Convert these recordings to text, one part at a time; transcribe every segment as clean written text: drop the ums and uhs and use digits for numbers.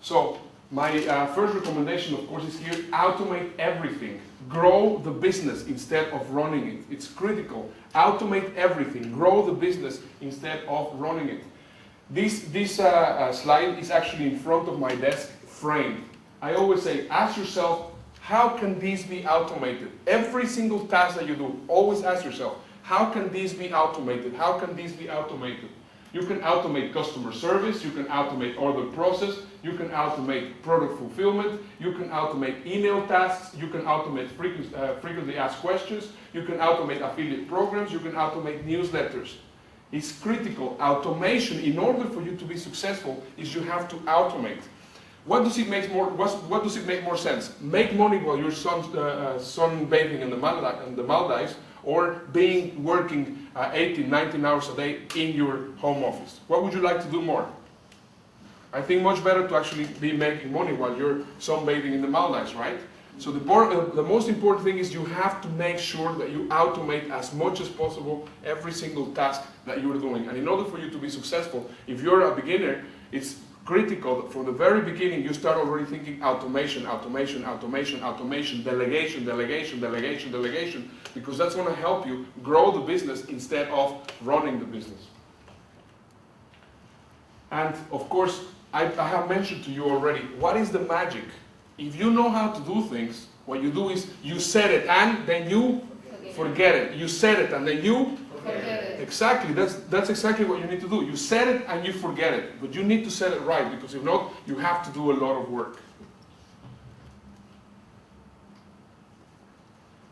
So my first recommendation, of course, is here: automate everything. Grow the business instead of running it. It's critical. Automate everything. Grow the business instead of running it. This slide is actually in front of my desk, framed. I always say, ask yourself, how can this be automated? Every single task that you do, always ask yourself, how can this be automated? How can this be automated? You can automate customer service, you can automate order process, you can automate product fulfillment, you can automate email tasks, you can automate frequently asked questions, you can automate affiliate programs, you can automate newsletters. It's critical. Automation, in order for you to be successful, is you have to automate. What does it make more sense? Make money while you're sunbathing in the Maldives, or working 18, 19 hours a day in your home office? What would you like to do more? I think much better to actually be making money while you're sunbathing in the Maldives, right? So the most important thing is you have to make sure that you automate as much as possible every single task that you're doing. And in order for you to be successful, if you're a beginner, it's critical that from the very beginning you start already thinking automation, automation, automation, automation, delegation, delegation, delegation, delegation, because that's going to help you grow the business instead of running the business. And of course, I have mentioned to you already, what is the magic? If you know how to do things, what you do is you set it and then you forget it. You set it and then you forget it. Exactly, that's exactly what you need to do. You set it and you forget it, but you need to set it right, because if not, you have to do a lot of work.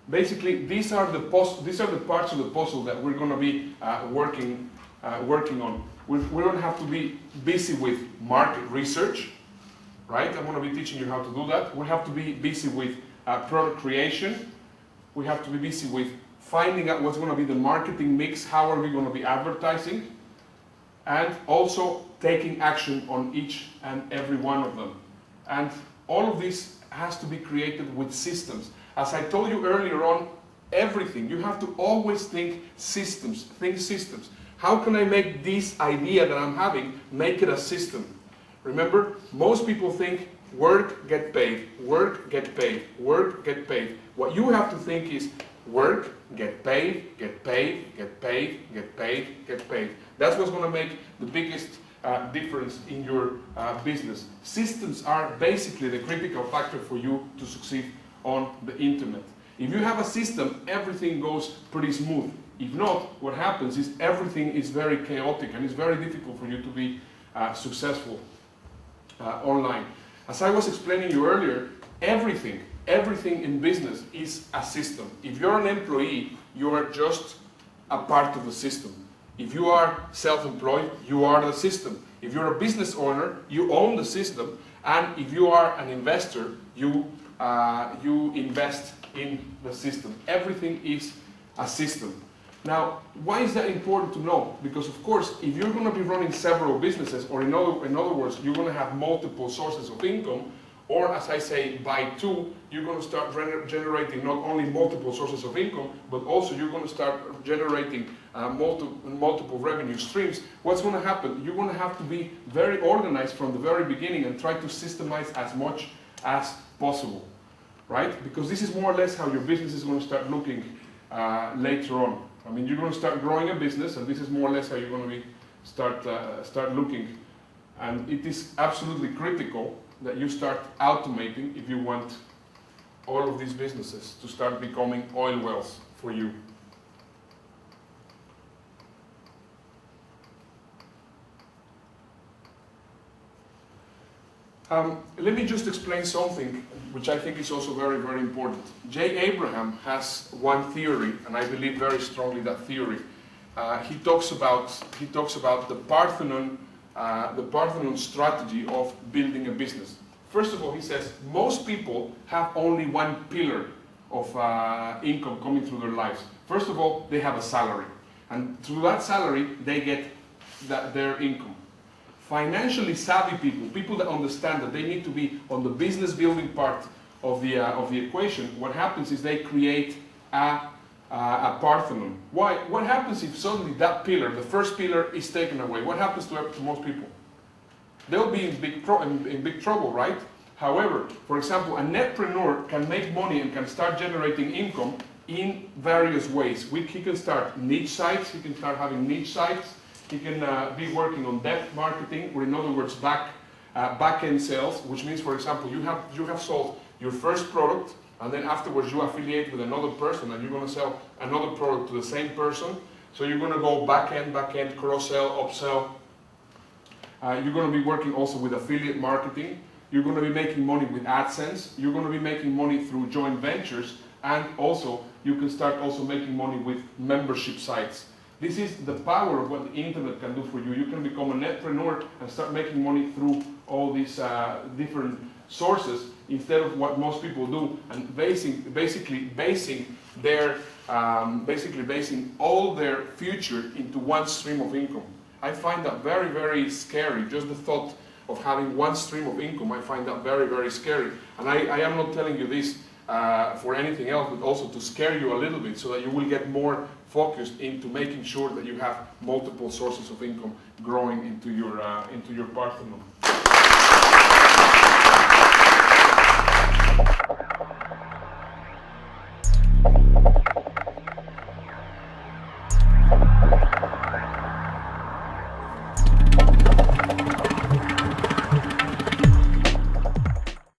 Basically, these are the parts of the puzzle that we're going to be working on. We're going to have to be busy with market research, right? I'm going to be teaching you how to do that. We have to be busy with product creation. We have to be busy with finding out what's going to be the marketing mix, how are we going to be advertising, and also taking action on each and every one of them. And all of this has to be created with systems. As I told you earlier on, everything, you have to always think systems, How can I make this idea that I'm having, make it a system? Remember, most people think work, get paid, work, get paid, work, get paid. What you have to think is work, get paid, get paid, get paid, get paid, get paid. That's what's going to make the biggest difference in your business. Systems are basically the critical factor for you to succeed on the internet. If you have a system, everything goes pretty smooth. If not, what happens is everything is very chaotic and it's very difficult for you to be successful online. As I was explaining you earlier, everything in business is a system. If you're an employee, you are just a part of the system. If you are self-employed, you are the system. If you're a business owner, you own the system. And if you are an investor, you invest in the system. Everything is a system. Now, why is that important to know? Because of course, if you're going to be running several businesses, or in other words, you're going to have multiple sources of income, or as I say, by two, you're going to start generating not only multiple sources of income, but also you're going to start generating multiple revenue streams. What's going to happen? You're going to have to be very organized from the very beginning and try to systemize as much as possible, right? Because this is more or less how your business is going to start looking later on. I mean, you're going to start growing a business, and this is more or less how you're going to be start looking. And it is absolutely critical that you start automating if you want all of these businesses to start becoming oil wells for you. Let me just explain something which I think is also very, very important. J. Abraham has one theory, and I believe very strongly that theory. He talks about the Parthenon strategy of building a business. First of all, he says most people have only one pillar of income coming through their lives. First of all, they have a salary. And through that salary, they get their income. Financially savvy people, people that understand that they need to be on the business building part of the equation, what happens is they create a Parthenon. Why? What happens if suddenly that pillar, the first pillar, is taken away? What happens to most people? They'll be in big trouble, right? However, for example, a netpreneur can make money and can start generating income in various ways. He can start niche sites, he can start having niche sites, he can be working on depth marketing, or in other words, back-end sales, which means, for example, you have sold your first product, and then afterwards you affiliate with another person, and you're going to sell another product to the same person. So you're going to go back-end, cross-sell, upsell. You're going to be working also with affiliate marketing. You're going to be making money with AdSense. You're going to be making money through joint ventures, and also you can start also making money with membership sites. This is the power of what the internet can do for you. You can become a netpreneur and start making money through all these different sources instead of what most people do, and basically basing all their future into one stream of income. I find that very, very scary. Just the thought of having one stream of income, I find that very, very scary. And I am not telling you this for anything else, but also to scare you a little bit, so that you will get more focused into making sure that you have multiple sources of income growing into your Parthenon.